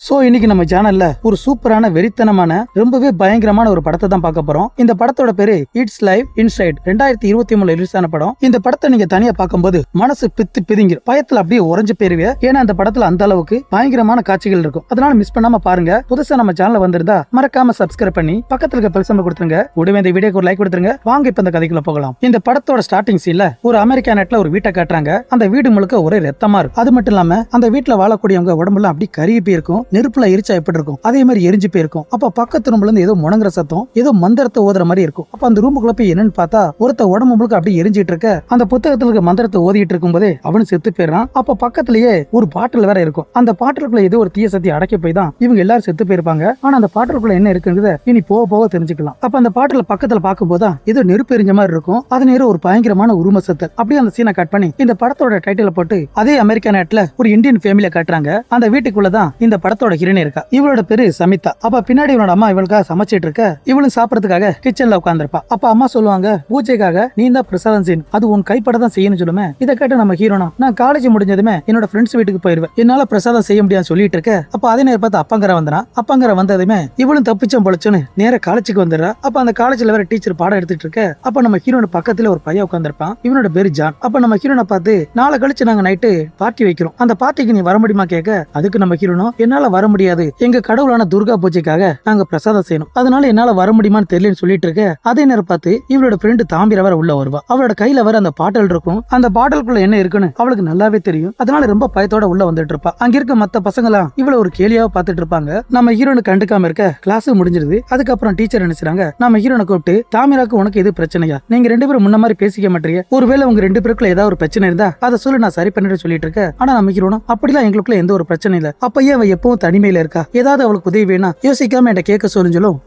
So இன்னைக்கு நம்ம சேனல்ல ஒரு சூப்பரான வெறித்தனமான ரொம்பவே பயங்கரமான ஒரு படத்தை தான் பார்க்க போறோம். இந்த படத்தோட பேரு இட்ஸ் லைவ் இன்சைட் 2023 ரிலீஸ் ஆன படம். இந்த படத்தை நீங்க தனியா பார்க்கும்போது மனசு பித்து பிதிங்கிரும், பயத்துல அப்படியே உறைஞ்சு போயிருவே. ஏன்னா அந்த படத்துல அந்த அளவுக்கு பயங்கரமான காட்சிகள் இருக்கும். அதனால மிஸ் பண்ணாம பாருங்க. புதுசா நம்ம சேனல்ல வந்திருந்தா மறக்காம சப்ஸ்கிரைப் பண்ணி பக்கத்துல இருக்க பெல் சிம்பல் கொடுத்துருங்க. உடனே இந்த வீடியோக்கு ஒரு லைக் கொடுத்துருங்க. வாங்க இப்ப இந்த கதைக்குள்ள போகலாம். இந்த படத்தோட ஸ்டார்டிங் சீன்ல ஒரு அமெரிக்கா நாட்டுல ஒரு வீட்டை காட்டுறாங்க. அந்த வீடு முழுக்க ஒரே ரத்தமா இருக்கும். அது மட்டும் இல்லாம அந்த வீட்டுல வாழக்கூடியவங்க உடம்புல அப்படி கருகி போயிருக்கும், நெருப்புல எரிச்சா எப்படி இருக்கும் அதே மாதிரி எரிஞ்சு போயிருக்கும். அப்ப பக்கத்து ரூம்ல இருந்து ஏதோ முணங்குற சத்தம், ஏதோ மந்திரத்தை ஓதுற மாதிரி இருக்கும். அப்ப அந்த ரூமுக்குள்ள போய் என்னன்னு பார்த்தா ஒருத்த உடம்பு முழுக்க அப்படியே எரிஞ்சிட்டு இருக்க. அந்த புத்தகத்துல இருக்க மந்திரத்தை ஓதிட்டு இருக்கும் போதே அவனு செத்து போயிடறான். அப்ப பக்கத்திலேயே ஒரு பாட்டில் வேற இருக்கும். அந்த பாட்டிலுக்குள்ள ஏதோ ஒரு தீய சக்தி அடக்கி போய் தான் இவங்க எல்லாரும் செத்து போயிருப்பாங்க. ஆனா அந்த பாட்டிலுக்குள்ள என்ன இருக்குங்கிறத இனி போக போக தெரிஞ்சுக்கலாம். அப்ப அந்த பாட்டில பக்கத்துல பார்க்கும் போதா ஏதோ நெருப்பு எரிஞ்ச மாதிரி இருக்கும். அது நேரம் ஒரு பயங்கரமான உரும சத்தல். அப்படியே அந்த சீனை கட் பண்ணி இந்த படத்தோட டைட்டில போட்டு அதே அமெரிக்கா நாட்டுல ஒரு இந்தியன் ஃபேமிலியை காட்டுறாங்க. அந்த வீட்டுக்குள்ளதான் இந்த படத்தோட ஹீரோயின் இருக்கா. இவளோட பேரு சமிதா. அப்ப பின்னாடி இவனோட அம்மா இவளுக்காக சமைச்சிட்டு இருக்க. இவளும் சாப்பிடறதுக்காக கிச்சன்ல உட்கார்ந்திருப்பா. அப்ப அம்மா சொல்லுவாங்க, பூஜைக்காக நீ தான் பிரசாதம் செய்யணும், அது உன் கைப்பட தான் செய்யணும் சொல்லுமே. இதை கேட்டு நம்ம ஹீரோனா, நான் காலேஜ் முடிஞ்சதுமே என்னோட ஃப்ரெண்ட்ஸ் வீட்டுக்கு போயிருவேன், என்னால பிரசாதம் செய்ய முடியாது சொல்லிட்டு இருக்க. அப்ப அதே நேரம் பார்த்து அப்பங்கர வந்தான். அப்பங்கர வந்ததுமே இவளும் தப்பிச்சம் பொழைச்சுன்னு நேர காலேஜுக்கு வந்துடுறா. அப்ப அந்த காலேஜ்ல வேற டீச்சர் பாடம் எடுத்துட்டு இருக்க. அப்ப நம்ம ஹீரோட பக்கத்துல ஒரு பையன் உட்கார்ந்திருப்பான். இவனோட பேரு ஜான். அப்ப நம்ம ஹீரோனை பார்த்து, நாளை கழிச்சு நாங்க நைட்டு பார்ட்டி வைக்கிறோம், அந்த பார்ட்டிக்கு நீ வர முடியுமா கேட்க. அதுக்கு நம்ம ஹீரோனும், என்னால வர முடியாது, எங்க கடவுளான துர்கா பூஜைக்காக நாங்க பிரசாதம் செய்யணும், அதனால என்னால வர முடியுமான்னு தெரியலன்னு சொல்லிட்டு இருக்க. அதே நேரம் பார்த்து இவளோட ஃப்ரெண்டு தாம்பிர வர உள்ள வருவா. அவளோட கையில வர அந்த பாட்டல் இருக்கும். அந்த பாட்டலுக்குள்ள என்ன இருக்குன்னு அவளுக்கு நல்லாவே தெரியும். அதனால ரொம்ப பயத்தோட உள்ள வந்துட்டு இருப்பா. அங்க இருக்க மத்த பசங்களாம் இவள ஒரு கேலியாவ பாத்துட்டு இருப்பாங்க. நம்ம ஹீரோனு கண்டுக்காம இருக்க. கிளாஸ் முடிஞ்சிருது. அதுக்கப்புறம் டீச்சர் நினைச்சாங்க, நம்ம ஹீரோனை கூப்பிட்டு, தாமிராக்கு உனக்கு எது பிரச்சனையா, நீங்க ரெண்டு பேரும் முன்ன மாதிரி பேசிக்க மாட்டீங்க, ஒருவேளை உங்க ரெண்டு பேருக்குள்ள ஏதாவது ஒரு பிரச்சனை இருந்தா அதை சொல்லி நான் சரி பண்ணிட்டு சொல்லிட்டு இருக்க. ஆனா நம்ம ஹீரோனும், அப்படிலாம் எங்களுக்குள்ள எந்த ஒரு பிரச்சனை இல்ல, அப்ப ஏன் அவ எப்பவும் தனிமையில இருக்கா, ஏதாவது அவளுக்கு உதவி வேணா யோசிக்காம என்கிட்ட கேட்க சொல்லும்.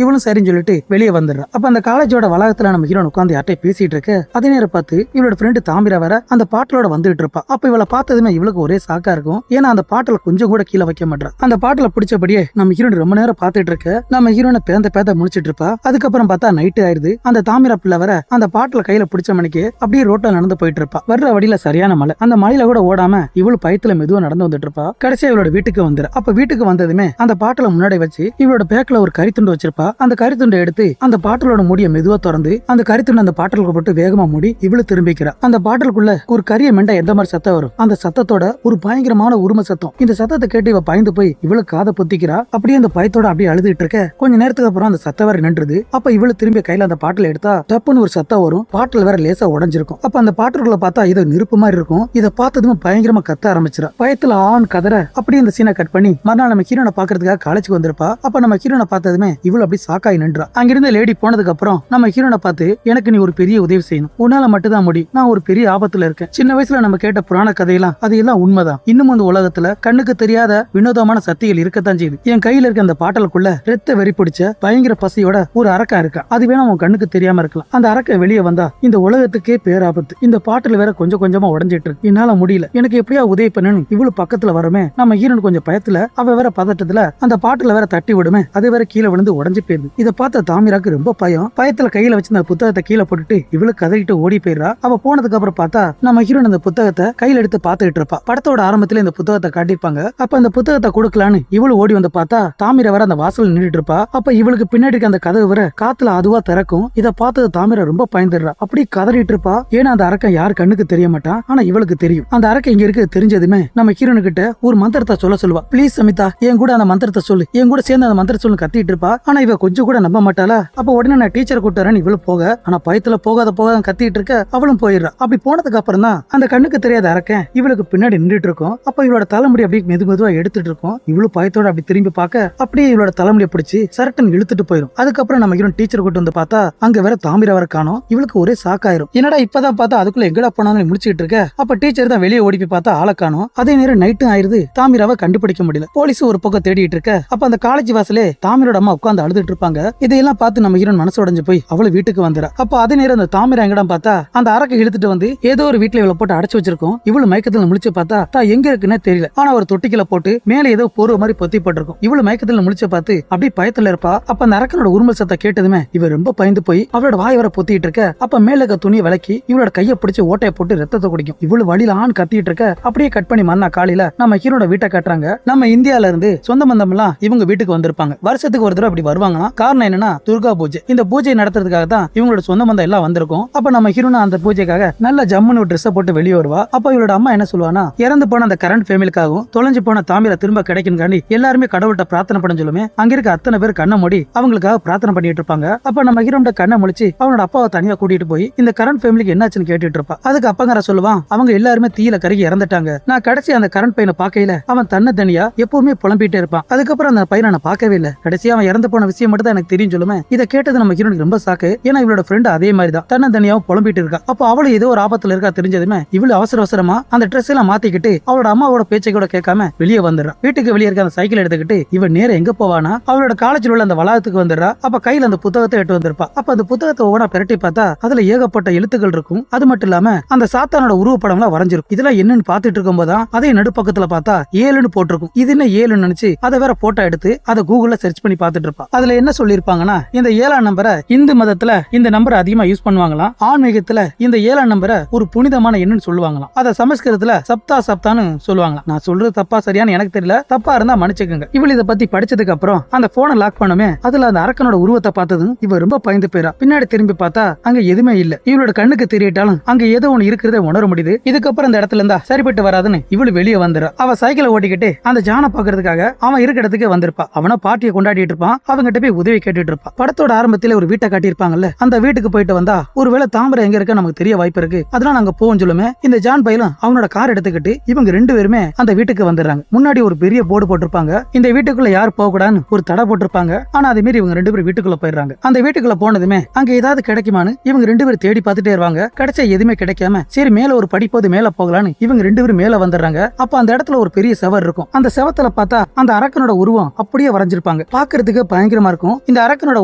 இவளும் சரின்னு சொல்லிட்டு வெளியே வந்துடுறா. அப்ப அந்த காலேஜோட வளாகத்துல நம்ம ஹீரோன் உட்காந்து யார்ட்டை பேசிட்டு இருக்க. அதே நேரம் பார்த்து இவளோட ஃப்ரெண்டு தாமிரா வர அந்த பாட்டலோட வந்துட்டு இருப்பா. அப்ப இவளை பார்த்ததுமே இவளுக்கு ஒரே சாக்கா இருக்கும். ஏன்னா அந்த பாட்டில கொஞ்சம் கூட கீழே வைக்க மாட்டா. அந்த பாட்டில பிடிச்சபடியே நம்ம ஹீரோன் ரொம்ப நேரம் பார்த்துட்டு இருக்க. நம்ம ஹீரோனை பேந்த முடிச்சிட்டு இருப்பா. அதுக்கப்புறம் பார்த்தா நைட்டு ஆயிருது. அந்த தாமிரா பிள்ளை வர அந்த பாட்டில கையில பிடிச்ச மணிக்கு அப்படியே ரோட்ல நடந்து போயிட்டு இருப்பா. வர்ற வழியில சரியான மழை. அந்த மழையில கூட ஓடாம இவளு பயத்துல மெதுவா நடந்து வந்துட்டு இருப்பா. கடைசியா இவளோட வீட்டுக்கு வந்துரு. அப்ப வீட்டுக்கு வந்ததுமே அந்த பாட்டில முன்னாடி வச்சு இவளோட பேக்ல ஒரு கரித்துண்டு வச்சிருப்பா. அந்த கரித்துண்டை எடுத்து அந்த பாட்டிலோட மூடிய மெதுவா திறந்து அந்த கரித்துண்டு அந்த பாட்டிலுக்கு போட்டு வேகமா மூடி இவளு திரும்பிக்கிறா. அந்த பாட்டிலுக்குள்ள ஒரு கரிய மெண்டா எந்த மாதிரி சத்தம் வரும், அந்த சத்தத்தோட ஒரு பயங்கரமான உரும சத்தம். இந்த சத்தத்தை கேட்டு இவ பயந்து போய் இவளுக்கு காதை பொத்திக்கிறா. அப்படியே அந்த பயத்தோட அப்படியே அழுதுட்டு இருக்க. கொஞ்ச நேரத்துக்கு அப்புறம் அந்த சத்தம் வேற நின்றுது. அப்ப இவளு திரும்பி கையில அந்த பாட்டில எடுத்தா டப்புன்னு ஒரு சத்தம் வரும். பாட்டில் வேற லேசா உடஞ்சிருக்கும். அப்ப அந்த பாட்டிலுக்குள்ள பார்த்தா இது நெருப்பு மாதிரி இருக்கும். இதை பார்த்ததும் பயங்கரமா கத்த ஆரம்பிச்சிடா. பயத்துல ஆண் கதற. அப்படியே இந்த சீனை கட் பண்ணி மறுநாள் நம்ம ஹீரோனை பாக்குறதுக்காக காலேஜுக்கு வந்திருப்பா. அப்ப நம்ம ஹீரோனை பார்த்ததுமே இவ்வளவு அப்படி சாக்காய் நின்றா. அங்கிருந்த லேடி போனதுக்கு அப்புறம் நம்ம ஹீரோனை பார்த்து, எனக்கு நீ ஒரு பெரிய உதவி செய்யணும், உன்னால மட்டும் தான் முடியும், நான் ஒரு பெரிய ஆபத்துல இருக்கேன். சின்ன வயசுல நம்ம கேட்ட புராண கதையெல்லாம் அது எல்லாம் உண்மைதான். இன்னும் அந்த உலகத்துல கண்ணுக்கு தெரியாத வினோதமான சக்திகள் இருக்கத்தான் செய்யுது. என் கையில இருக்க அந்த பாட்டலுக்குள்ள ரத்த வெறி பிடிச்ச பயங்கர பசியோட ஒரு அரக்கா இருக்கா. அது வேணா உன் கண்ணுக்கு தெரியாம இருக்கலாம். அந்த அரக்க வெளியே வந்தா இந்த உலகத்துக்கே பேராபத்து. இந்த பாட்டில் வேற கொஞ்சம் கொஞ்சமா உடஞ்சிட்டு இருக்கு, என்னால முடியல, எனக்கு எப்படியா உதவி பண்ணணும். இவ்வளவு பக்கத்துல வரமே. நம்ம ஹீரோன் கொஞ்சம் பயத்துல, அவ வேற பதட்டத்துல அந்த பாட்டில வேற தட்டி விடுமே. அது வேற கீழே விழுந்து உடஞ்சு போயிருது. இதை பார்த்த தாமிராக்கு ரொம்ப பயம். பயத்துல கையில வச்சு அந்த புத்தகத்தை கீழே போட்டுட்டு இவளுக்கு கதறிட்டு ஓடி போயிடுறா. அவ போனதுக்கு அப்புறம் பார்த்தா நம்ம ஹீரோன் அந்த புத்தகத்தை கையில எடுத்து பார்த்துட்டு இருப்பா. படத்தோட ஆரம்பத்துல இந்த புத்தகத்தை காட்டிருப்பாங்க. அப்ப அந்த புத்தகத்தை கொடுக்கலான்னு இவளு ஓடி வந்து பார்த்தா தாமிரா வர அந்த வாசல் நின்றுட்டு இருப்பா. அப்ப இவளுக்கு பின்னாடி இருக்க அந்த கதவு வர காத்துல அதுவா திறக்கும். இதை பார்த்தது தாமிரா ரொம்ப பயந்துடுறா. அப்படி கதறிட்டு இருப்பா. ஏன்னா அந்த அரக்கன் யார் கண்ணுக்கு தெரிய மாட்டான், ஆனா இவளுக்கு தெரியும். அந்த அரக்கன் இங்க இருக்கு தெரிஞ்சதுமே நம்ம ஹீரோனு கிட்ட ஒரு மந்திரத்தை சொல்லுவா. ப்ளீஸ் சமிதா, என் கூட அந்த மந்திரத்தை சொல்லு, என் கூட சேர்ந்து அந்த மந்திரத்தை சொல்லு கத்திட்டு இருப்பா. ஆனா இவ கொஞ்சம் கூட நம்ப மாட்டாளா. அப்ப உடனே நான் டீச்சர் கூட்டுறேன் இவளு போக. ஆனா பயத்துல போகாத கத்திட்டு இருக்க. அவளும் போயிடுறா. அப்படி போனதுக்கு அப்புறம் தான் அந்த கண்ணுக்கு தெரியாத அரக்கன் இவளுக்கு பின்னாடி நின்றுட்டு இருக்கும். அப்ப இவளோட தலைமுடி அப்படியே மெதுவா எடுத்துட்டு இருக்கும். இவளு பயத்தோட அப்படி திரும்பி பார்க்க அப்படியே இவளோட தலைமுடியை பிடிச்சி சரட்டன் இழுத்துட்டு போயிடும். அதுக்கப்புறம் நம்ம ஹீரோன் டீச்சர் கூட்டு வந்து பார்த்தா அங்க வேற தாமிரா வர காணோம். இவளுக்கு ஒரே சாக்காயிரும். என்னடா இப்பதான் பார்த்தா அதுக்குள்ள எங்கடா போனாலும் முடிச்சுட்டு இருக்க. அப்ப டீச்சர் தான் வெளியே ஓடி போய் பார்த்தா ஆளை காணோம். அதே நேரம் நைட்டும் ஆயிருது. தாமிராவை கண்டுபிடிக்க முடியல. போலீஸ் ஒரு பக்கம் தேடிட்டு இருக்க. அப்ப அந்த காலேஜ் வாசலே தாமிரோட அம்மா உட்கார்ந்து அழுதுட்டு இருப்பாங்க. இதையெல்லாம் பார்த்து நம்ம ஹீரோன் மனசு உடைஞ்சு போய் அவளை வீட்டுக்கு வந்துறா. அப்ப அதே நேரம் அந்த தாமிரா எங்கடம் பார்த்தா அந்த அரக்கை இழுத்துட்டு வந்து ஏதோ ஒரு வீட்டுல இவளை போட்டு அடைச்சு வச்சிருக்கோம். இவளு மயக்கத்துல முழிச்சு பார்த்தா தான் எங்க இருக்குன்னு தெரியல. ஆனா ஒரு தொட்டிக்கில போட்டு மேல ஏதோ போர்வ மாதிரி பொத்தி போட்டிருக்கும். இவளு மயக்கத்துல முழிச்சு பார்த்து அப்படியே பயத்துல இருப்பா. அப்ப அந்த அரக்கனோட உருமல் சத்தம் கேட்டதுமே இவ ரொம்ப பயந்து போய் அவளோட வாய் வர பொத்திட்டு இருக்க. அப்ப மேல இருக்க துணியை விலக்கி இவளோட கையை பிடிச்சு ஓட்டையை போட்டு ரத்தத்தை குடிக்கும். இவளு வழியில ஆண் கத்திட்டு இருக்க. அப்படியே கட் பண்ணி மறுநாள் காலையில நம்ம ஹீரோட வீட்டை காட்டுறாங்க. நம்ம இந்தியால ஏரியால இருந்து சொந்த பந்தம் எல்லாம் இவங்க வீட்டுக்கு வந்திருப்பாங்க. வருஷத்துக்கு ஒரு தடவை அப்படி வருவாங்களாம். காரணம் என்னன்னா துர்கா பூஜை. இந்த பூஜை நடத்துறதுக்காக தான் இவங்களோட சொந்த பந்தம் எல்லாம் வந்திருக்கும். அப்ப நம்ம ஹீரோனா அந்த பூஜைக்காக நல்ல ஜம்முன்னு ஒரு ட்ரெஸ் போட்டு வெளியே வருவா. அப்ப இவளோட அம்மா என்ன சொல்லுவானா, இறந்து போன அந்த கரண்ட் ஃபேமிலிக்காகவும் தொலைஞ்சு போன தாமிர திரும்ப கிடைக்கும்காண்டி எல்லாருமே கடவுள்கிட்ட பிரார்த்தனை பண்ண சொல்லுமே. அங்க இருக்க அத்தனை பேர் கண்ணை மூடி அவங்களுக்காக பிரார்த்தனை பண்ணிட்டு இருப்பாங்க. அப்ப நம்ம ஹீரோட கண்ணை முழிச்சு அவனோட அப்பாவை தனியா கூட்டிட்டு போய் இந்த கரண்ட் ஃபேமிலிக்கு என்னாச்சுன்னு கேட்டுட்டு இருப்பா. அதுக்கு அப்பங்கற சொல்லுவான், அவங்க எல்லாருமே தீயில கருகி இறந்துட்டாங்க. நான் கடைசி அந்த கரண்ட் பையனை பார்க்கையில அவன் தன்னை தனியா எப்பவுமே புலம்பிட்டே இருப்பான். அதுக்கப்புறம் அந்த பையனை நான் பார்க்கவே இல்லை. கடைசியா அவன் இறந்து போன விஷயம் மட்டும் தான் எனக்கு தெரியும் சொல்லுமே. இதை கேட்டது நம்ம ஹீரோனுக்கு ரொம்ப சாக்கு. ஏன்னா இவளோட ஃப்ரெண்ட் அதே மாதிரி தான் தன்னை தனியாவும் புலம்பிட்டு இருக்கா. அப்ப அவளும் ஏதோ ஒரு ஆபத்துல இருக்கா தெரிஞ்சதுமே இவ்வளவு அவசர அவசரமா அந்த ட்ரெஸ் எல்லாம் மாத்திக்கிட்டு அவளோட அம்மாவோட பேச்சை கூட கேட்காம வெளியே வந்துடுறான். வீட்டுக்கு வெளியே இருக்க அந்த சைக்கிள் எடுத்துக்கிட்டு இவன் நேரம் எங்க போவானா அவளோட காலேஜில் உள்ள அந்த வளாகத்துக்கு வந்துடுறா. அப்ப கையில அந்த புத்தகத்தை எடுத்து வந்திருப்பா. அப்ப அந்த புத்தகத்தை ஒவ்வொன்றா பிரட்டி பார்த்தா அதுல ஏகப்பட்ட எழுத்துக்கள் இருக்கும். அது மட்டும் இல்லாம அந்த சாத்தானோட உருவப்படம் எல்லாம் வரைஞ்சிருக்கும். இதெல்லாம் என்னன்னு பாத்துட்டு இருக்கும் போதான் அதே நடுப்பக்கத்துல பார்த்தா 7ன்னு போட்டிருக்கும். இது என்ன 7ன்னு நினைச்சு அதை வேற போட்டோ எடுத்து அதை கூகுள்ல சர்ச் பண்ணி பார்த்துட்டு இருப்பா. அதுல என்ன சொல்லிருப்பாங்கன்னா, இந்த 7ஆம் நம்பரை இந்து மதத்துல இந்த நம்பரை அதிகமா யூஸ் பண்ணுவாங்களாம். ஆன்மீகத்துல இந்த 7ஆம் நம்பரை ஒரு புனிதமான எண்ணுன்னு சொல்லுவாங்களாம். அதை சமஸ்கிருதத்துல சப்தா சப்தான்னு சொல்லுவாங்களாம். நான் சொல்றது தப்பா சரியான்னு எனக்கு தெரியல, தப்பா இருந்தா மன்னிச்சுக்கோங்க. இவள் இதை பத்தி படிச்சதுக்கு அப்புறம் அந்த போனை லாக் பண்ணுமே, அதுல அந்த அரக்கனோட உருவத்தை பார்த்ததும் இவ ரொம்ப பயந்து போயிரா. பின்னாடி திரும்பி பார்த்தா அங்க எதுவுமே இல்ல. இவளோட கண்ணுக்கு தெரியட்டாலும் அங்க ஏதோ ஒண்ணு இருக்கிறத உணர முடியுது. இதுக்கப்புறம் அந்த இடத்துல இருந்தா சரிப்பட்டு வராதுன்னு இவளு வெளியே வந்துடுறா. அவ சைக்கிளை ஓட்டிக்கிட்டு அந்த ஜானை பாக்குறதுக்காக அவன் இருக்க இடத்துக்கு வந்திருப்பா. அவன பாட்டியை கொண்டாடிட்டு இருப்பான். அவங்கிட்ட போய் உதவி கேட்டுட்டு இருப்பா. படத்தோட ஆரம்பத்துல ஒரு வீட்டை காட்டியிருப்பாங்கல்ல, அந்த வீட்டுக்கு போயிட்டு வந்தா ஒருவேளை தாமரை எங்க இருக்க நமக்கு தெரிய வாய்ப்பு இருக்கு. அதனால நாங்க போவோம் சொல்லுமே. இந்த ஜான் பையலும் அவனோட கார் எடுத்துக்கிட்டு இவங்க 2 பேருமே அந்த வீட்டுக்கு வந்துடுறாங்க. முன்னாடி ஒரு பெரிய போர்டு போட்டிருப்பாங்க, இந்த வீட்டுக்குள்ள யார் போக கூடாதுன்னு ஒரு தடை போட்டிருப்பாங்க. ஆனா அதே மாதிரி இவங்க 2 பேரும் வீட்டுக்குள்ள போயிடுறாங்க. அந்த வீட்டுக்குள்ள போனதுமே அங்க ஏதாவது கிடைக்குமான்னு இவங்க 2 பேரும் தேடி பார்த்துட்டே இருவாங்க. கிடைச்சா எதுவுமே கிடைக்காம சரி மேல ஒரு படிப்போது மேல போகலான்னு இவங்க 2 பேரும் மேல வந்துடுறாங்க. அப்ப அந்த இடத்துல ஒரு பெரிய செவர் இருக்கும். அந்த செவத்துல பார்த்தா அந்த அரக்கனோட உருவம் அப்படியே வரைஞ்சிருப்பாங்க. பாக்குறதுக்கு பயங்கரமா இருக்கும். இந்த அரக்கனோட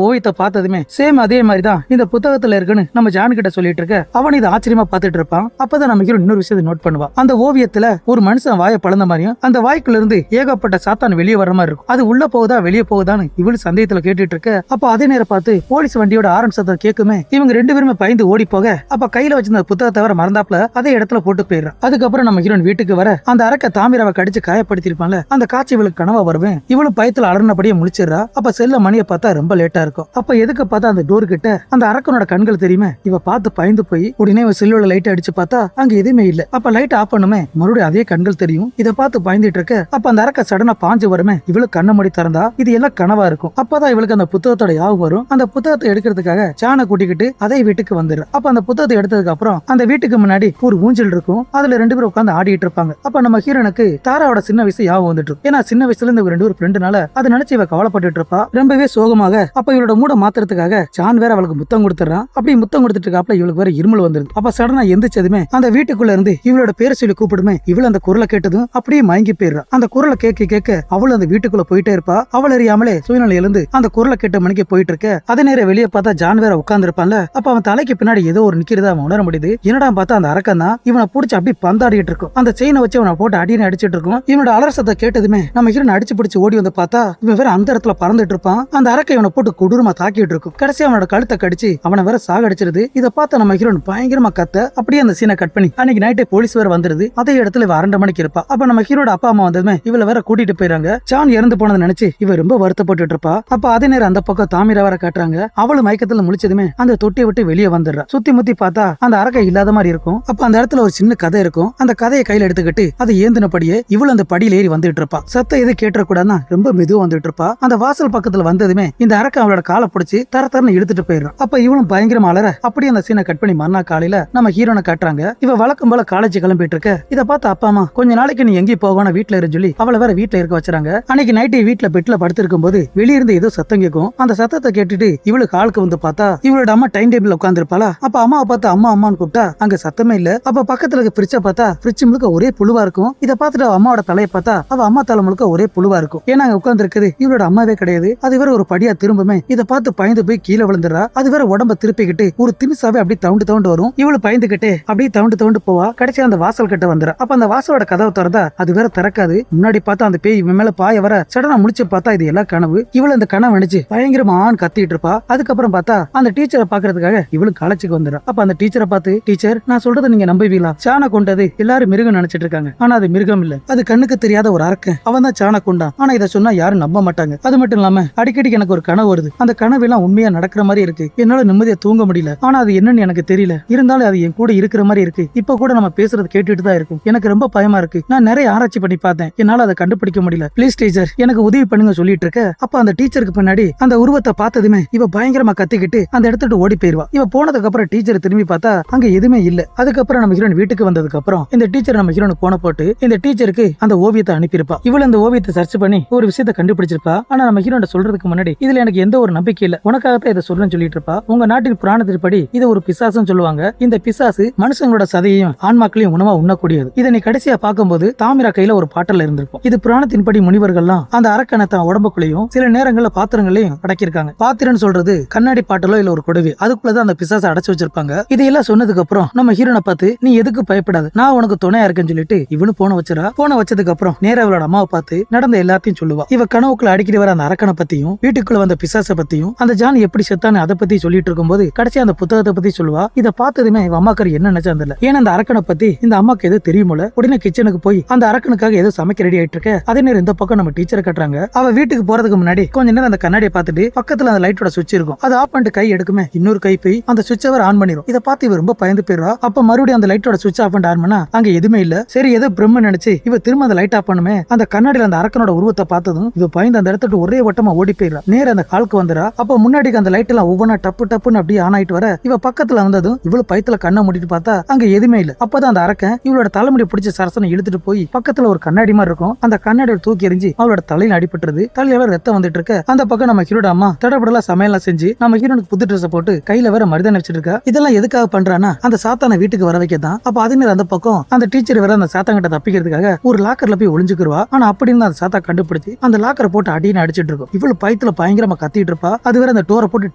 ஓவியத்தை பார்த்ததுமே சேம் அதே மாதிரி தான் இந்த புத்தகத்துல இருக்குன்னு நம்ம ஜான் கிட்ட சொல்லிட்டு இருக்க. அவன் இதை ஆச்சரியமா பார்த்துட்டு இருப்பான். அப்பதான் நம்ம இன்னொரு விஷயத்தை நோட் பண்ணுவா. அந்த ஓவியத்துல ஒரு மனுஷன் வாயை பழந்த மாதிரியும் அந்த வாய்க்குள்ள இருந்து ஏகப்பட்ட சாத்தான் வெளியே வர மாதிரி இருக்கும். அது உள்ள போகுதா வெளியே போகுதான்னு இவளு சந்தேகத்துல கேட்டுட்டு இருக்க. அப்ப அதே நேரம் பார்த்து போலீஸ் வண்டியோட ஆரன் சத்தம் கேக்குமே. இவங்க 2 பேருமே பயந்து ஓடி போக அப்ப கையில வச்சிருந்த புத்தகத்தை வர மறந்தாப்புல அதே இடத்துல போட்டு போயிடுறான். அதுக்கப்புறம் நம்ம ஹீரோன் வீட்டுக்கு வர அந்த அரக்க தாமிராவை கடிச்சு காயப்படுத்திருப்பான்ல, அந்த காட்சி இவளுக்கு கனவா வருவேன். இவளும் பயத்துல அலறினபடியே முழிச்சிடறா. அப்ப செல்ல மணியை பார்த்தா ரொம்ப லேட்டா இருக்கும். அப்ப எதுக்கு பார்த்தா அந்த டோர் கிட்ட அந்த அரக்கனோட கண்கள் தெரியுமே. இவ பார்த்து பயந்து போய் உடனே செல்லோட லைட் அடிச்சு பார்த்தா அங்க எதுவுமே இல்ல. அப்ப லைட் ஆஃப் பண்ணுமே, மறுபடியும் அதே கண்கள் தெரியும். இதை பார்த்து பயந்துட்டு இருக்க. அப்ப அந்த அரக்க சடனா பாஞ்சு வருமே. இவளுக்கு கண்ண மூடி திறந்தா இது எல்லாம் கனவா இருக்கும். அப்பதான் இவளுக்கு அந்த புத்தகத்தோட யாவும் வரும். அந்த புத்தகத்தை எடுக்கிறதுக்காக சானை கூட்டிக்கிட்டு அதே வீட்டுக்கு வந்துடுற. அப்ப அந்த புத்தகத்தை எடுத்ததுக்கு அப்புறம் அந்த வீட்டுக்கு முன்னாடி ஒரு ஊஞ்சல் இருக்கும். அதுல 2 பேரும் உட்காந்து ஆடிட்டு இருப்பாங்க. அப்ப நம்ம ஹீரோனுக்கு தாராவோட சின்ன வயசு யாவும் வந்துட்டு. ஏன்னா சின்ன வயசுல இருந்து 2 பேரும் ஃப்ரெண்டுனால அதை நினைச்சு இவ கவலைப்பட்டு இருப்பா. ரொம்பவே சோகமாக. அப்ப இவளோட மூட மாத்துறதுக்காக சான் வேற அவளுக்கு முத்தம் கொடுத்துறான். அப்படி முத்தம் கொடுத்துட்டு இருக்காப்ல இவளுக்கு வேற இருமல் வந்துருது. அப்ப சடனா எந்திரிச்சதுமே அந்த வீட்டுக்குள்ள இருந்து இவளோட பேரை சொல்லி கூப்பிடுமே. இவள் அந்த குரலை கேட்டதும் அப்படியே மயங்கி போயிடுறா. அந்த குரலை கேட்க கேட்க அவள் அந்த வீட்டுக்குள்ள போயிட்டே இருப்பா. அவள் அறியாமலே சுயநிலை எழுந்து அந்த குரலை கேட்ட மணிக்கு போயிட்டு இருக்க. அதே நேரம் வெளியே பார்த்தா ஜான் வேற உட்கார்ந்து இருப்பான்ல. அப்ப அவன் தலைக்கு பின்னாடி ஏதோ ஒரு நிக்கிறத அவன் உணர முடியுது. என்னடா பார்த்தா அந்த அரக்கன் தான் இவனை பிடிச்சி அப்படி பந்தாடிட்டு இருக்கும். அந்த செயினை வச்சு அவனை போட்டு அடின்னு அடிச்சிட்டு இருக்கும். இவனோட அலரசத்தை கேட்டதுமே நம்ம ஹீரோன் அடிச்சு பிடிச்சு ஓடி வந்து பார்த்தா இவன் வேற அந்த இடத்துல பறந்துட்டு இருப்பான். அந்த அரக்கை இவனை போட்டு கொடூரமா தாக்கிட்டு இருக்கும். கடைசி அவனோட கழுத்தை கடிச்சு அவனை வேற சாகடிச்சிருது. இதை பார்த்த நம்ம ஹீரோன் பயங்கரமா கத்த. அப்படியே அந்த சீனை கட் பண்ணி அன்னைக்கு நைட்டே போலீஸ் வேற வந்துருது. அதே இடத்துல இவ 2:30 மணிக்கு இருப்பா. அப்ப நம்ம ஹீரோட அப்பா அம்மா வந்ததுமே இவளை வேற கூட்டிட்டு போயிறாங்க. சான் இறந்து போனதை நினைச்சு இவ ரொம்ப வருத்தப்பட்டு இருப்பா. அப்ப அதே நேரம் அந்த பக்கம் தாமிரா வேற காட்டுறாங்க. அவளும் மயக்கத்துல முழிச்சதுமே அந்த தொட்டியை விட்டு வெளியே வந்துடுறா. சுத்தி முத்தி பார்த்தா அந்த அரக்கை இல்லாத மாதிரி இருக்கும். அப்ப அந்த இடத்துல ஒரு சின்ன கதை இருக்கும். அந்த கதையை கையில எடுத்துக்கிட்டு அதை ஏந்தினபடியே இவள் அந்த படியில ஏறி வந்துட்டு இருப்பா. சத்தம் எது கேட்டக்கூடாதுன்னா ரொம்ப மெதுவா வந்துட்டு இருப்பா. அந்த வாசல் பக்கத்துல வந்ததுமே இந்த அரக்கை அவளோட காலை பிடிச்சி தரத்தரன்னு இழுத்துட்டு போயிடுறான். அப்ப இவளும் பயங்கரமா அலற. அப்படியே அந்த சீனை கட் பண்ணி மறுநாள் காலையில நம்ம ஹீரோனை காட்டுறாங்க. இவ வழக்கம் போல காலேஜ் கிளம்பிட்டு இருக்க. இதை பார்த்து அப்பா அம்மா கொஞ்ச நாளைக்கு நீ எங்கேயும் போகணும் வீட்டுல இருந்து சொல்லி அவளை வேற வீட்டுல இருக்க வச்சுறாங்க. அன்னைக்கு நைட்டு வீட்டுல பெட்ல படுத்திருக்கும் போது வெளியிருந்து ஏதோ சத்தம் கேட்கும். அந்த சத்தத்தை கேட்டுட்டு இவளுக்கு ஆளுக்கு வந்து பார்த்தா இவளோட அம்மா டைம் டேபிள் உட்கார்ந்து இருப்பாளா. அப்ப அம்மாவை பார்த்து அம்மா அம்மான்னு கூப்பிட்டா அங்க சத்தமே இல்ல. அப்ப பக்கத்துல இருக்க ஃப்ரிட்ஜை பார்த்தா ஃப்ரிட்ஜ் முழுக்க ஒரே புழுவா இருக்கும். இதை பார்த்துட்டு அவ அம்மாவோட தலையை பார்த்தா அவ அம்மா தலை முழுக்க ஒரே புழுவா இருக்கும். ஏன்னா அங்க உட்கார்ந்து இருக்குது இவளோட அம்மாவே கிடையாது. அது வேற ஒரு படியா திரும்புமே. இதை பார்த்து பயந்து போய் கீழே விழுந்துறா. அது வேற உடம்ப திருப்பிக்கிட்டு ஒரு திமிசாவே அப்படி தவுண்டு வரும். இவளு பயந்துகிட்டே அப்படியே தவுண்டு போவா. கடைசி அந்த வாசல் கிட்ட வந்துறா. அப்ப அந்த வாசலோட கதவை திறந்தா அது வேற திறக்காது. முன்னாடி பார்த்தா அந்த பேய் இவன் மேல பாய வர சடனா முடிச்சு பார்த்தா இது எல்லாம் கனவு. இவளு அந்த கனவு நினைச்சு பயங்கரமா கத்திட்டு இருப்பா. அதுக்கப்புறம் பார்த்தா அந்த டீச்சரை பாக்குறதுக்காக இவளு காலேஜுக்கு வந்துறா. அப்ப அந்த டீச்சரை பார்த்து டீச்சர் நான் சொல்றதை நீங்க நம்புவீங்களா? சாண கொண்டது எல்லாரும் மிருகம் நினைச்சிட்டு இருக்காங்க. ஆனா அது மிருகம் இல்ல, அது கண்ணுக்கு தெரியாத ஒரு அரக்கன். அவன் தான் சாண கொண்டான். ஆனா இதை சொன்னா யாரும் நம்ப மாட்டாங்க. அது மட்டும் இல்லாம அடிக்கடி எனக்கு ஒரு கனவு வருது. அந்த கனவு எல்லாம் உண்மையா நடக்கிற மாதிரி இருக்கு. என்னால நிம்மதியா தூங்க முடியல. ஆனா அது என்னன்னு எனக்கு தெரியல. இருந்தாலும் அது என் கூட இருக்கிற மாதிரி இருக்கு. இப்ப கூட நம்ம பேசுறது கேட்டுட்டு தான் இருக்கும். எனக்கு ரொம்ப பயமா இருக்கு. நான் நிறைய ஆராய்ச்சி பண்ணி பார்த்தேன். என்னால அதை கண்டுபிடிக்க முடியல. ப்ளீஸ் டீச்சர், எனக்கு உதவி பண்ணுங்க சொல்லிட்டு இருக்க. அப்ப அந்த டீச்சருக்கு பின்னாடி அந்த உருவத்தை பார்த்ததுமே இவ பயங்கரமா கத்திக்கிட்டு அந்த இடத்துட்டு ஓடி போயிருவா. இவ போனதுக்கு அப்புறம் டீச்சர் திரும்பி பார்த்தா அங்க எதுவுமே இல்ல. அதுக்கப்புறம் நம்ம ஹீரோயின் வீட்டுக்கு வந்ததுக்கு அப்புறம் இந்த டீச்சர் நம்ம ஹீரோனுக்கு போன போட்டு இந்த டீச்சருக்கு அந்த ஓவியத்தை அனுப்பியிருப்பா. இவள் அந்த ஓவியத்தை சர்ச் பண்ணி ஒரு விஷயத்தை கண்டுபிடிச்சிருப்பா. ஆனா நம்ம ஹீரோட சொல்றதுக்கு முன்னாடி இதுல எனக்கு எந்த ஒரு நம்பிக்கை இல்ல, உனக்காகத்தான் இதை சொல்றேன்னு சொல்லிட்டு இருப்பா. உங்க நாட்டின் புராணத்தின்படி இது ஒரு பிசாசுன்னு சொல்லுவாங்க. இந்த பிசாசு மனுஷங்களோட சதையையும் ஆன்மாக்களையும் உணவா உண்ணக்கூடியது. இதை நீ கடைசியா பார்க்கும்போது தாமிரா கையில ஒரு பாட்டில் இருந்திருக்கும். இது புராணத்தின்படி முனிவர்கள்லாம் அந்த அரக்கனை தான் உடம்புக்குள்ளேயும் சில நேரங்கள்ல பாத்திரங்களையும் அடக்கியிருக்காங்க. பாத்திரம்னு சொல்றது கண்ணாடி பாட்டலோ இல்ல ஒரு குடவி, அதுக்குள்ளதான் அந்த பிசாசை அடைச்சு வச்சிருப்பாங்க. இதையெல்லாம் சொன்னதுக்கு அப்புறம் நம்ம ஹீரோனை பார்த்து நீ எதுக்கு பயப்படாது, நான் உனக்கு துணையா இருக்கேன்னு சொல்லிட்டு இவனு போன வச்சிரா. போன வச்சதுக்கு அப்புறம் நேரா அவளோட அம்மாவை பார்த்து நடந்த எல்லாத்தையும் சொல்லுவா. இவ கனவுக்குள்ள அடிக்கடி வர அந்த அரக்கனை பத்தியும் வீட்டுக்குள்ள வந்த பிசாசை பத்தியும் அந்த ஜான் எப்படி செத்தான்னு அதை பத்தி சொல்லிட்டு இருக்கும்போது கடைசி அந்த புத்தகத்தை பத்தி சொல்லுவா. இதை பார்த்ததுமே இவ அம்மாக்காரி என்ன நினைச்சா தெரியல. ஏன்னா அந்த அரக்கனை பத்தி இந்த அம்மாக்கு எது தெரியுமோல. உடனே கிச்சனுக்கு போய் அந்த அரக்கனுக்காக ஏதோ சமைக்க ரெடி ஆயிட்டு இருக்க. அதே நேரம் இந்த பக்கம் நம்ம டீச்சரை கட்டுறாங்க. அவ வீட்டுக்கு போறதுக்கு முன்னாடி கொஞ்ச நேரம் அந்த கண்ணாடியை பார்த்துட்டு பக்கத்துல அந்த லைட்டோட சுவிட்ச் இருக்கும். அதை ஆஃப் பண்ணிட்டு கை எடுக்குமே இன்னொரு கை போய் அந்த சுவிட்ச் அவர் ஆன் பண்ணிரும். இதை பார்த்து இவ ரொம்ப பயந்து போயிடுவா. அப்ப மறுபடியும் அந்த லைட்டோட சுவிட்ச் ஆஃப் பண்ணிட்டு ஆன் பண்ணா அங்க எதுவுமே இல்ல. சரி ஏதோ பிரம்ம நினைச்சு இவ திரும்ப அந்த லைட் ஆஃப் பண்ணுமே. அந்த கண்ணாடியில அந்த அரக்கனோட உருவத்தை பார்த்ததும் இவ பயந்து அந்த இடத்துட்டு ஒரே வட்டமா ஓடி போயிடுறா. நேர அந்த காலுக்கு வந்துடா. அப்ப முன்னாடி அந்த லைட் எல்லாம் ஒவ்வொன்னா டப்பு டப்புன்னு அப்படியே ஆன் ஆயிட்டு வர இவ பக்கத்துல வந்ததும் இவ்வளவு பயத்துல கண்ணை மூடிட்டு பார்த்தா அங்க எதுவுமே இல்ல. அப்பதான் அந்த அரக்கன் இவளோட தலைமுடி பிடிச்ச சரசனை இழுத்துட்டு போய் பக்கத்துல ஒரு கண்ணாடி மாதிரி இருக்கும். அந்த கண்ணாடியோட தூக்கி எறிஞ்சு அவளோட தலையில அடிபட்டுறது. தலையில ரத்தம் வந்துட்டு இருக்க. அந்த பக்கம் நம்ம ஹீரோட அம்மா தடபடலாம் சமையலாம் செஞ்சு நம்ம ஹீரோனுக்கு புது ட்ரெஸ் போட்டு கையில வேற மருதாணி வச்சிட்டு இருக்கா. இதெல்லாம் எதுக்காக பண்றானா அந்த சாத்தான வீட்டுக்கு வர வைக்கதான். அப்ப அதே நேரம் அந்த பக்கம் அந்த டீச்சர் வேற அந்த சாத்தாங்கிட்ட தப்பிக்கிறதுக்காக ஒரு லாக்கர்ல போய் ஒளிஞ்சுக்குருவா. ஆனா அப்படின்னு அந்த சாத்தா கண்டுபிடிச்சு அந்த லாக்கரை போட்டு அடின்னு அடிச்சிட்டு இருக்கும். இவ்வளவு பயத்துல பயங்கரமா கத்திட்டு இருப்பா. அது வேற அந்த டோரை போட்டு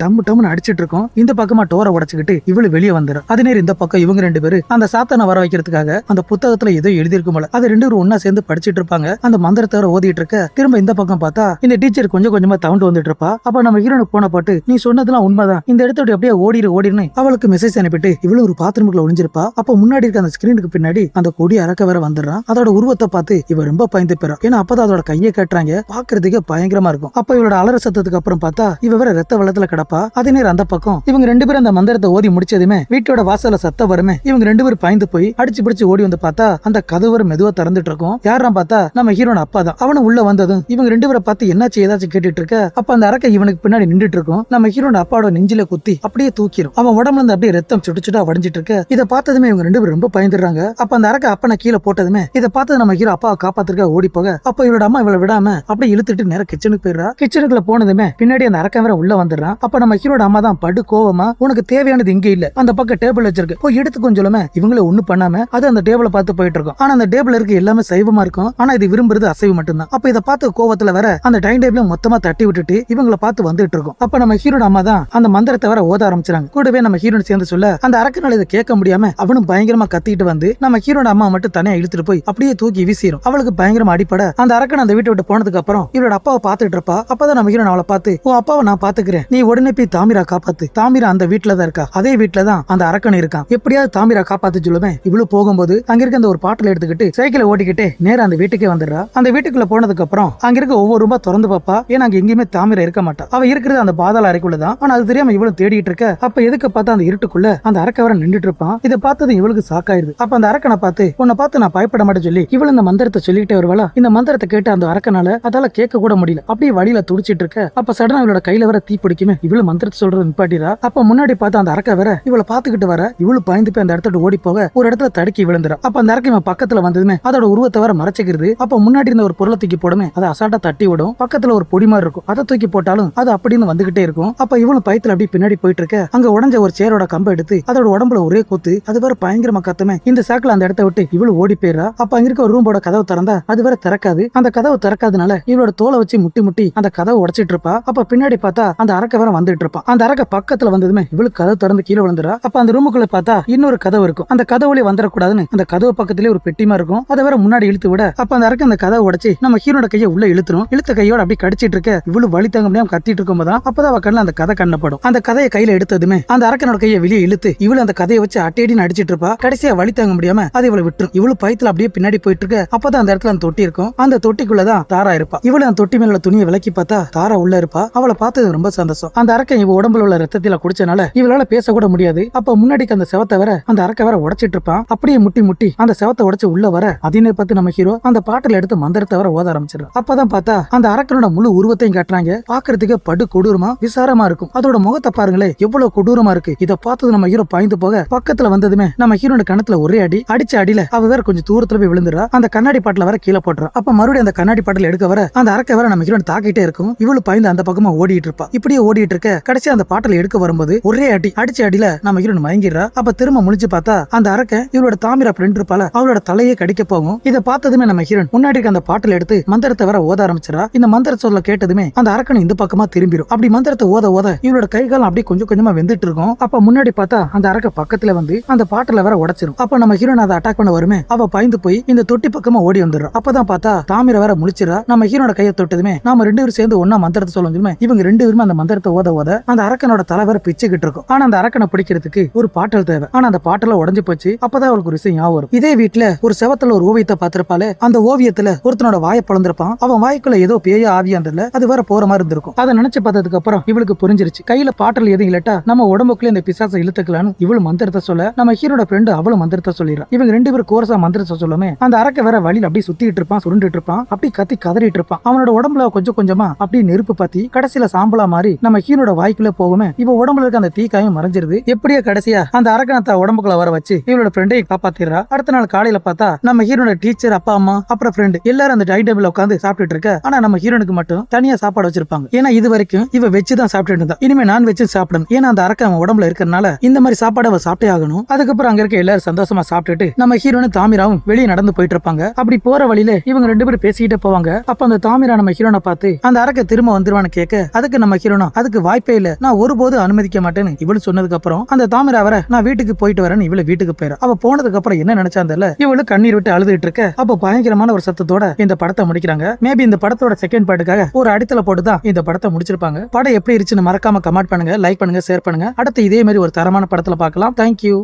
டம்மு டம்னு அடிச்சிட்டு இருக்கும். இந்த பக்கமா டோரை உடைச்சுக்கிட்டு இவ்வளவு வெளியே வந்துடும். அதே நேரம் இந்த பக்கம் இவங்க ரெண்டு பேரும் அந்த சாத்தானை வர வைக்கிறதுக்காக அந்த புத்தகத்துல ஏதோ எழுதியிருக்கும் போல. அது ரெண்டு பேரும் ஒன்னா சேர்ந்து படிச்சிட்டு இருப்பாங்க. அந்த மந்திரத்தை ஓதிட்டு இருக்க. திரும்ப இந்த பக்கம் பார்த்தா இந்த டீச்சர் கொஞ்சம் கொஞ்சமா தவுண்டு வந்துட்டு இருப்பா. அப்ப நம்ம ஹீரோனுக்கு போன பாட்டு நீ சொன்னதெல்லாம் உண்மைதான், இந்த இடத்தோட அப்படியே ஓடிடுன்னு அவளுக்கு மெசேஜ் அனுப்பிட்டு இவ்வளவு ஒரு பாத்ரூம்குள்ள ஒளிஞ்சிருப்பா. அப்ப முன்னாடி இருக்க அந்த ஸ்கிரீனுக்கு பின்னாடி அந்த கொடி அரக்க வேற வந்துடுறான். அதோட உருவத்தை பார்த்து இவ ரொம்ப பயந்து போறா. ஏன்னா அப்பதான் அதோட கையை கட்டுறாங்க. பாக்குறதுக்கு பயங்கரமா இருக்கும். அப்ப இவளோட அலற சத்தத்துக்கு அப்புறம் பார்த்தா இவ வேற ரத்த வெள்ளத்துல கிடப்பா. அதே நேரம் அந்த பக்கம் இவங்க ரெண்டு பேரும் அந்த மந்திரத்தை ஓதி முடிச்சதுமே வீட்டோட வாசல்ல சத்தம் வருமே. இவங்க ரெண்டு பேரும் பயந்து போய் அடிச்சு பிடிச்சு ஓடி வந்து பார்த்தா அந்த கதவு மெதுவா திறந்துட்டு இருக்கும். யாரும் பார்த்தா நம்ம ஹீரோட அப்பா தான். அவனு உள்ள வந்ததும் இவங்க ரெண்டு பேரை பார்த்து என்னாச்சு ஏதாச்சும் கேட்டுட்டு இருக்க. அப்ப அந்த அரக்கை இவனுக்கு பின்னாடி நின்றுட்டு இருக்கும். நம்ம ஹீரோட அப்பாவோட நெஞ்சில குத்தி அப்படியே தூக்கிடும். அவன் உடம்புல இருந்து அப்படியே ரத்தம் சுட்டு சுட்டா வடிஞ்சிட்டு இருக்க. இதை பார்த்ததுமே இவங்க ரெண்டு பேரும் ரொம்ப பயந்துடுறாங்க. அப்ப அந்த அரக்கை அப்பனை கீழே போட்டதுமே இதை பார்த்து நம்ம ஹீரோ அப்பாவை காப்பாத்துக்க ஓடி போக அப்ப இவரோட அம்மா இவளை விடாம அப்படியே இழுத்துட்டு நேரம் கிச்சனுக்கு போயிடுறா. கிச்சனுக்குள்ள போனதுமே பின்னாடி அந்த அரக்கன் வேற உள்ள வந்துடுறான். அப்ப நம்ம ஹீரோட அம்மா தான் படு கோவமா உனக்கு தேவையானது இங்க இல்ல, அந்த பக்கம் டேபிள் வச்சிருக்கு போய் எடுத்துக்கோன்னு சொல்லுமே. இவங்கள ஒண்ணு பண்ணாம அது அந்த டேபிளை பார்த்து போயிட்டு இருக்கும். ஆனா அந்த டேபிள் இருக்கு எல்லாமே சைவமா இருக்கும். ஆனா இது விரும்புறது அசைவம் மட்டும்தான். அப்ப இதை பார்த்து கோவத்துல வர அந்த டைம் டேபிள மொத்தமா தட்டி விட்டுட்டு இவங்களை பார்த்து வந்துட்டு இருக்கும். அப்ப நம்ம ஹீரோட அம்மா தான் அந்த மந்திரத்தை வர ஓத ஆரம்பிச்சாங்க. கூடவே நம்ம ஹீரோன் சேர்ந்து சொல்ல அந்த அரக்கனால இதை கேட்க முடியாம அவனும் பயங்கரமா கத்திட்டு வந்து நம்ம ஹீரோட அம்மா மட்டும் தனியா இழுத்துட்டு போய் அப்படியே தூக்கி வீசிடும். அவளுக்கு பயங்கரமா அடிப்பட அந்த அரக்கன் அந்த வீட்டை விட்டு போனதுக்கு அப்புறம் இவரோட அப்பாவை பார்த்துட்டு இருப்பா. அப்பதான் நம்ம ஹீரோன் அவளை பார்த்து உன் அப்பாவை நான் பாத்துக்கிறேன், நீ உடனே போய் தாமிரா காப்பாத்து, தாமிரா அந்த வீட்டுல தான் இருக்கா, அதே வீட்டுல தான் அந்த அரக்கன் இருக்கான், எப்படியாவது தாமிரா காப்பாத்து சொல்லுவேன். இவ்வளவு போகும்போது அங்க இருக்க அந்த ஒரு பாட்டில் எடுத்துக்கிட்டு சைக்கிளை ஓட்டிக்கிட்டு நேரா அந்த வீட்டுக்கே வந்துடுறா. அந்த வீட்டுக்குள்ள போனதுக்கு அப்புறம் அங்க இருக்க ஒவ்வொரு ரூபா திறந்து பாப்பா. ஏன்னா அங்க எங்கேயுமே தாமிரா இருக்க மாட்டா. அவ இருக்கிறது அந்த பாதாள அறைக்குள்ளதான். ஆனா அது தெரியாம இவளும் தேடிட்டு இருக்க. அப்ப எதுக்கு பார்த்தா அந்த இருட்டுக்குள்ள அந்த அரக்கவரை நின்றுட்டு இருப்பான். இதை பார்த்தது இவளுக்கு சாக்காயிருது. அப்ப அந்த அரக்கனை பார்த்து உன்னை பார்த்து நான் பயப்பட மாட்டேன்னு சொல்லி இவள் இந்த மந்திரத்தை சொல்லிட்டே வருவாளா. இந்த மந்திரத்தை கேட்டு அந்த அரக்கனால அதால கேட்க கூட முடியல. அப்படியே வழியில துடிச்சிட்டு இருக்க. அப்ப சடனா இவளோட கையில வர தீ பிடிக்குமே. இவளு மந்திரத்தை சொல்றது நிப்பாட்டிரா. அப்ப முன்னாடி பார்த்து அந்த அரக்க வேற இவளை பாத்துக்கிட்டு வர இவளு பயந்து போய் அந்த இடத்துல ஓடி போக ஒரு இடத்துல தடுக்கி விழுந்துறா. அப்ப அந்த அரக்க இவன் பக்கத்துல வந்ததுமே அதோட உருவத்தை வர மறைச்சிக்கிறது. அப்ப முன்னாடி இருந்த ஒரு பொருளை தூக்கி போடுமே அதை அசால்ட்டா தட்டி விடும். பக்கத்துல ஒரு பொடி மாதிரி இருக்கும். அதை தூக்கி போட்டாலும் அது அப்படின்னு வந்துகிட்டே இருக்கும். அப்ப இவளும் பயத்துல அப்படியே பின்னாடி போயிட்டு இருக்க. அங்க உடஞ்ச ஒரு சேரோட கம்பை எடுத்து அதோட உடம்புல ஒரே கொத்து. அது வேற பயங்கரமா கத்துமே. இந்த சாக்குல அந்த இடத்த விட்டு இவளு ஓடி போயிடுறா. அப்ப அங்க இருக்க ஒரு ரூமோட கதவு திறந்தா அது வேற திறக்காது. அந்த கதவு திறக்காதனால இவளோட தோலை வச்சு முட்டி முட்டி அந்த கதவை உடைச்சிட்டு இருப்பா. அப்ப பின்னாடி பார்த்தா அந்த அரக்க வேற வந்துட்டு இருப்பான். அந்த அரக்க பக்கத்துல வந்ததுமே இவளுக்கு கதவு திறந்து கீழே விழுந்துறா. அப்ப அந்த ரூமுக்குள்ள பார்த்தா இன்னொரு கதவு இருக்கும். அந்த கதவுலயே வந்துடக்கூடாதுன்னு அந்த கதவு பக்கத்திலே ஒரு பெட்டிமா இருக்கும். அதை வேற முன்னாடி இழுத்து விட அப்ப அந்த அரக்க அந்த கதவை உடைச்சு நம்ம ஹீரோட கையை உள்ள இழுத்துரும். இழுத்த கையோட அப்படி கடிச்சிட்டு இருக்க. இவ்வளவு வலி தாங்க முடியாம கத்திட்டு இருக்கும் போதான் அப்பதான் அவ கண்ணுல அந்த கதை கண்ணப்படும். அந்த கதையை கையில எடுத்ததுமே அந்த அரக்கனோட கையை வெளியே இழுத்து இவளு அந்த கதையை வச்சு அட்டேடின்னு அடிச்சிட்டு இருப்பா. கடைசியா வலி தாங்க முடியாம அது இவளை விட்டுரும். இவ்வளவு பயத்துல அப்படியே பின்னாடி போயிட்டு இருக்க. அப்பதான் அந்த இடத்துல அந்த தொட்டி இருக்கும். இருக்கும். அந்த தொட்டிக்குள்ளதான் தாரா இருப்பா. இவளு அந்த தொட்டி மேல துணியை விலக்கி பார்த்தா தாரா உள்ள இருப்பா. அவளை பார்த்தது ரொம்ப சந்தோஷம். அந்த அரக்கன் இவ உடம்புல உள்ள ரத்தத்தில குடிச்சனால இவளால பேசக்கூட முடியாது. அப்ப முன்னாடிக்கு அந்த செவத்தை வர அந்த அரக்க வர உடைச்சிட்டு இருப்பான். அப்படியே முட்டி முட்டி அந்த செவத்தை உடைச்சு உள்ள வர அதனை பார்த்து நம்ம ஹீரோ அந்த பாட்டில் எடுத்து மந்திரத்தை வர ஓத ஆரம்பிச்சிடும். அப்பதான் பார்த்தா அந்த அரக்கனோட முழு உருவத்தையும் காட்டுறாங்க. பாக்குறதுக்கு படு கொடூரமா விசாரமா இருக்கும். அதோட முகத்தை பாருங்களே எவ்வளவு கொடூரமா இருக்கு. இதை பார்த்தது நம்ம ஹீரோ பாய்ந்து போக பக்கத்துல வந்ததுமே நம்ம ஹீரோட கணத்துல ஒரே அடி அடிச்ச அடியில அவ வேற கொஞ்சம் தூரத்துல போய் விழுந்துறா. அந்த கண்ணாடி பாட்டில வர கீழே போட்டுறா. அப்ப மறுபடியும் அந்த கண்ணாடி பாட்டில் எடுக்க வர அந்த அரக்க வர நம்ம ஹீரோ தாக்கிட்டே இருக்கும். இவளு பாய்ந்து அந்த பக்கமா ஓடிட்டு இருப்பா. இப்படியே ஓடிட்டு இருக்க கடைசி அந்த பாட்டில் எடுக்க வரும்போது ஒரே அடி அடிச்ச அடியில நம்ம ஹீரோன் மயங்கிடுறா. அப்ப திரும்ப முழிச்சு பார்த்தா அந்த அரக்க இவளோட தாமிரா ஃப்ரெண்ட் இருப்பால அவளோட தலையே கடிக்க போகும். இதை பார்த்ததுமே நம்ம ஹீரோன் முன்னாடி அந்த பாட்டில் எடுத்து மந்திரத்தை வர ஓத ஆரம்பிச்சிடா. இந்த மந்திர சொல்ல கேட்டதுமே அந்த அரக்கன் இந்த பக்கமா திரும்பிடும். அப்படி மந்திரத்தை ஓத ஓத இவளோட கைகாலம் அப்படியே கொஞ்சம் கொஞ்சமா வெந்துட்டு இருக்கும். அப்ப முன்னாடி பார்த்தா அந்த அரக்க பக்கத்துல வந்து அந்த பாட்டில வர உடைச்சிரும். அப்ப நம்ம ஹீரோன் அதை அட்டாக் பண்ண வருமே அவ பாய்ந்து போய் இந்த தொட்டி பக்கமா ஓடி வந்துடுறா. அப்பதான் பார்த்தா தாமிர வர முழிச்சிடா. நம்ம ஹீரோட கையை தொட்டதுமே நாம ரெண்டு பேரும் சேர்ந்து ஒன்னா மந்திரத்தை சொல்லுமே இவங்க ரெண்டு பேருமே அந்த மந்திரத்தை ஓத ஓத அந்த அரக்கனோட தலை வர பிச்சுக்கிட்டு இருக்கும். ஆனா அந்த அரக்கனை பிடிக்கிறதுக்கு ஒரு பாட்டல் தேவை. ஆனா அந்த பாட்டல உடஞ்சு போச்சு. அப்பதான் அவளுக்கு ஒரு விஷயம் ஞாபகம் வரும். இதே வீட்டுல ஒரு செவத்துல ஒரு ஓவியத்தை பார்த்திருப்பாலே. அந்த ஓவியத்துல ஒருத்தனோட வாயை பிளந்திருப்பான். அவன் வாய்க்குள்ள ஏதோ பேயா ஆவியாந்தல அது வேற போற மாதிரி இருந்திருக்கும். அதை நினைச்சு பார்த்ததுக்கு அப்புறம் இவளுக்கு புரிஞ்சிருச்சு. கையில பாட்டல் எதுவும் இல்லட்டா நம்ம உடம்புக்குள்ள இந்த பிசாசை இழுத்துக்கலான்னு இவளு மந்திரத்தை சொல்ல நம்ம ஹீரோட ஃப்ரெண்டு அவளும் மந்திரத்தை சொல்லிடுறான். இவங்க ரெண்டு பேரும் கோரசா மந்திரத்தை சொல்லுமே அந்த அரக்க வேற வழியில அப்படியே சுத்திட்டு இருப்பான், சுருண்டுட்டு இருப்பான், அப்படி கத்தி கதறிட்டு இருப்பான். அவனோட உடம்புல கொஞ்சம் கொஞ்சமா அப்படியே நெருப்பு பத்தி கடைசியில சாம்பலா மாறி நம்ம ஹீரோட வாய்க்குள்ள போகுமே இவ உடம்புல இருக்க அந்த தீக்காயும் மறைஞ்சிருது. எப்படியே கடைசியா அந்த அரக்கனத்தை உடம்புக்குள்ள வர வச்சு இவளோட ஃப்ரெண்டை காப்பாத்திடுறா. அடுத்த நாள் காலையில பார்த்தா நம்ம ஹீரோட டீச்சர், அப்பா, அம்மா, அப்புறம் ஃப்ரெண்டு எல்லாரும் அந்த டைனிங் டேபிள்ல உட்காந்து சாப்பிட்டுட்டு இருக்க. ஆனா நம்ம ஹீரோனுக்கு மட்டும் தனியா சாப்பாடு வச்சிருப்பாங்க. ஏன்னா இது வரைக்கும் இவ வெச்சு தான் சாப்பிட்டு இருந்தா. இனிமே நான் வெச்சு சாப்பிடணும். ஏன்னா அந்த அரக்க அவன் உடம்புல இருக்கறனால இந்த மாதிரி சாப்பாடு அவ சாப்பிட்டே ஆகணும். அதுக்கப்புறம் அங்க இருக்க எல்லாரும் சந்தோஷமா சாப்பிட்டுட்டு நம்ம ஹீரோனும் தாமிராவும் வெளியே நடந்து போயிட்டு இருப்பாங்க. அப்படி போற வழியில இவங்க ரெண்டு பேரும் பேசிக்கிட்டே போவாங்க. அப்ப அந்த தாமிரா நம்ம ஹீரோனை பார்த்து அந்த அரக்க திரும்ப வந்துருவான்னு கேட்க அதுக்கு நம்ம ஹீரோனா அதுக்கு வாய்ப்பே இல்ல, நான் ஒருபோது அனுமதிக்க மாட்டேன்னு இவளு சொன்னதுக்கு அப்புறம் அந்த தாமிரா வர நான் வீட்டுக்கு போயிட்டு வரேன்னு இவளு வீட்டுக்கு போயிரு. அவ போனதுக்கு அப்புறம் என்ன நினைச்சாந்தல இவளு கண்ணீர் விட்டு அழுதுட்டு இருக்க. அப்ப பயங்கரமான ஒரு சத்தத்தோட இந்த படத்தை முடிக்கிறாங்க. மேபி இந்த படத்தோட செகண்ட் பார்ட்டுக்காக ஒரு அடித்தல போட்டுதான் இந்த படத்தை முடிச்சிருப்பாங்க. படம் எப்படி இருந்துச்சுன்னு மறக்காம கமெண்ட் பண்ணுங்க, லைக் பண்ணுங்க, ஷேர் பண்ணுங்க. அடுத்து இதே மாதிரி ஒரு தரமான படத்துல பார்க்கலாம். தேங்க்யூ.